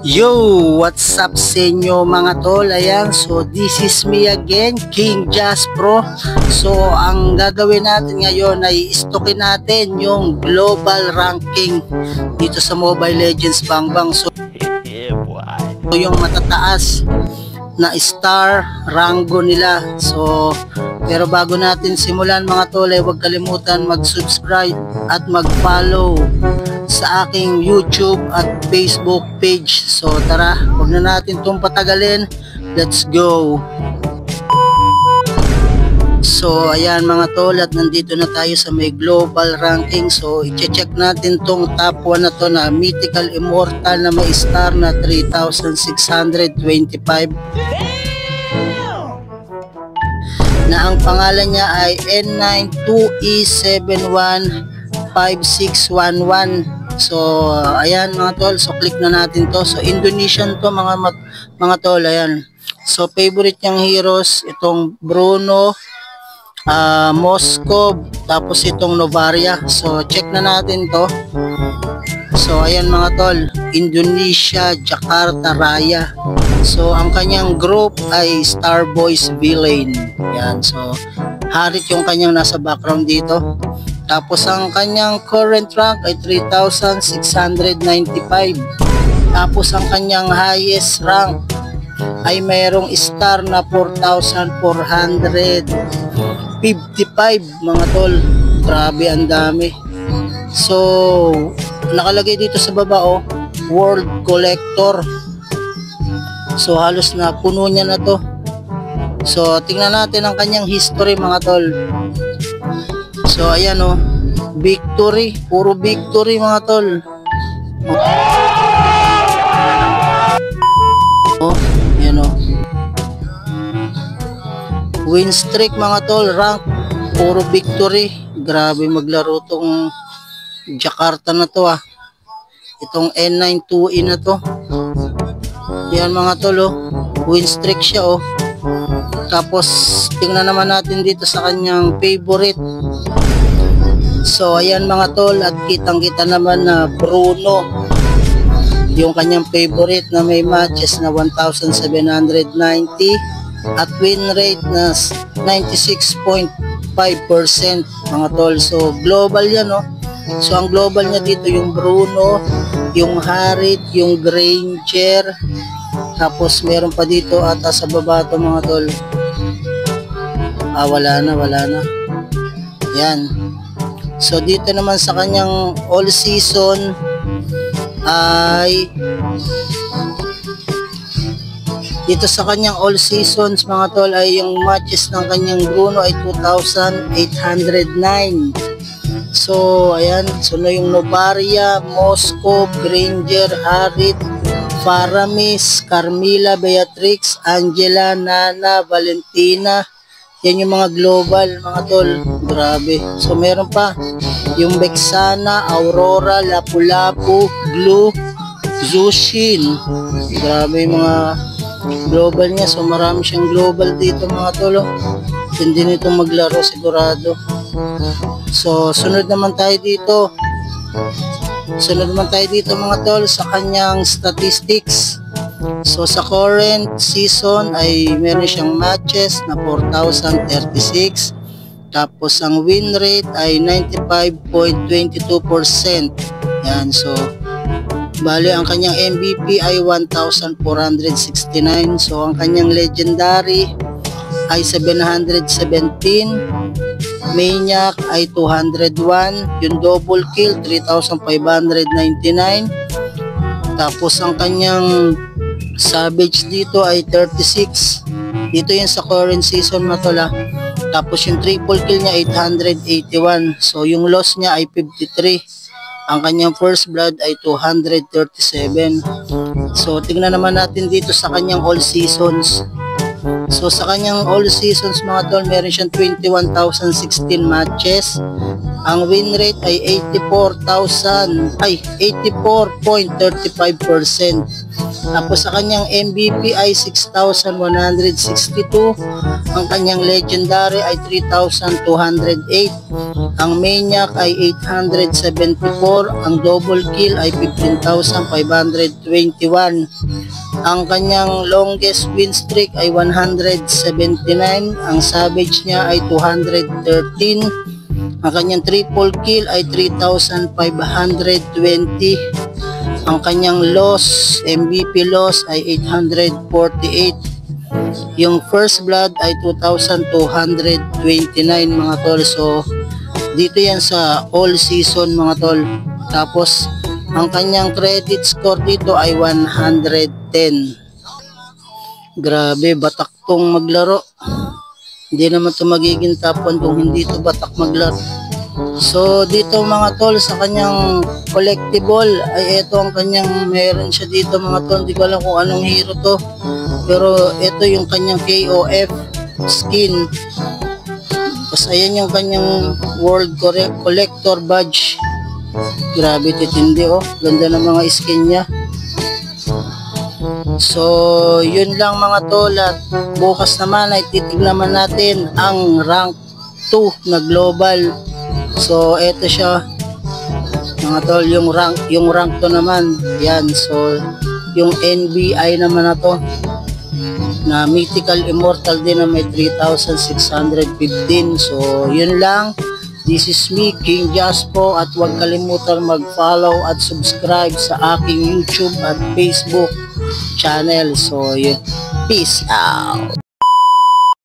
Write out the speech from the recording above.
Yo, what's up sa inyo mga tol? Ayan, so this is me again, King Jazz Pro. So ang gagawin natin ngayon ay istokin natin yung global ranking dito sa Mobile Legends Bangbang. So yung matataas na star rango nila. So pero bago natin simulan mga tol, ay huwag kalimutan mag-subscribe at mag-follow sa aking YouTube at Facebook page. So tara, huwag na natin itong patagalin. Let's go! So ayan mga tol, at nandito na tayo sa may global ranking. So i-check natin tong top 1 na to na Mythical Immortal na may star na 3,625 na ang pangalan niya ay N92E715611. So ayan mga tol, so click na natin to. So Indonesian to mga tol, ayan. So favorite niyang heroes itong Bruno, Moskov, tapos itong Novaria. So check na natin to. So ayan mga tol, Indonesia, Jakarta, Raya. So ang kanyang group ay Star Boys Villain. Yan, so Harit yung kanyang nasa background dito. Tapos ang kanyang current rank ay 3,695. Tapos ang kanyang highest rank ay mayroong star na 4,455 mga tol. Grabe, ang dami. So nakalagay dito sa baba World Collector. So halos na puno niya na to. So tingnan natin ang kanyang history mga tol. So ayan victory, puro victory mga tol. Ayan win streak mga tol, rank puro victory. Grabe maglaro tong Jakarta na to Itong N92E na to. Yan mga tol win streak siya Tapos tingnan naman natin dito sa kanyang favorite. So ayan mga tol, at kitang kita naman na Bruno yung kanyang favorite na may matches na 1,790 at win rate na 96.5% mga tol. So global yan So ang global niya dito yung Bruno, yung Harit, yung Granger. Tapos meron pa dito ata sa baba to mga tol. Wala na. Yan. So dito naman sa kanyang all season ay dito sa kanyang all seasons mga tol ay yung matches ng kanyang Bruno ay 2,809. So ayan, so yung Novaria, Moskov, Granger, Harit, Faramis, Carmilla, Beatrix, Angela, Nana, Valentina. Yan yung mga global mga tol. Grabe. So meron pa yung Vexana, Aurora, Lapu-Lapu, Blue, Zushin. Grabe yung mga global niya. So marami siyang global dito mga tol. Hindi nito maglaro sigurado. So sunod naman tayo dito. Mga tol sa kanyang statistics. So sa current season ay meron siyang matches na 4,036. Tapos ang win rate ay 95.22%. Yan, so bali ang kanyang MVP ay 1,469. So ang kanyang legendary ay 717. Maniac ay 201. Yung double kill 3,599. Tapos ang kanyang Savage dito ay 36. Dito yung sa current season na to Tapos yung triple kill niya 881. So yung loss niya ay 53. Ang kanyang first blood ay 237. So tingnan naman natin dito sa kanyang all seasons. So sa kanyang all seasons mga tol, meron siyang 21,016 matches. Ang win rate ay 84.35%. Tapos sa kanyang MVP ay 6,162. Ang kanyang legendary ay 3,208. Ang maniac ay 874. Ang double kill ay 15,521. Ang kanyang longest win streak ay 179. Ang savage niya ay 213. Ang kanyang triple kill ay 3,520. Ang kanyang loss, MVP loss ay 848. Yung first blood ay 2,229 mga tol. So dito yan sa all season mga tol. Tapos ang kanyang credit score dito ay 110. Grabe, batak tong maglaro. Hindi naman to magiging top 1 kung hindi to batak maglaro. So dito mga tol, sa kanyang collectible ay ito ang kanyang, meron siya dito mga tol. Hindi ko alam kung anong hero to, pero ito yung kanyang KOF skin. Tapos ayan yung kanyang world collector badge. Grabe, titindi oh, ganda ng mga skin niya. So yun lang mga tol, at bukas naman ay titignan natin ang rank 2 na global. So eto siya mga tol, yung rank to naman yan. So yung NBI naman na to na mythical immortal din na may 3,615. So yun lang, this is me, King Jaspo, at huwag kalimutan mag-follow at subscribe sa aking YouTube at Facebook channel. So yun, peace out.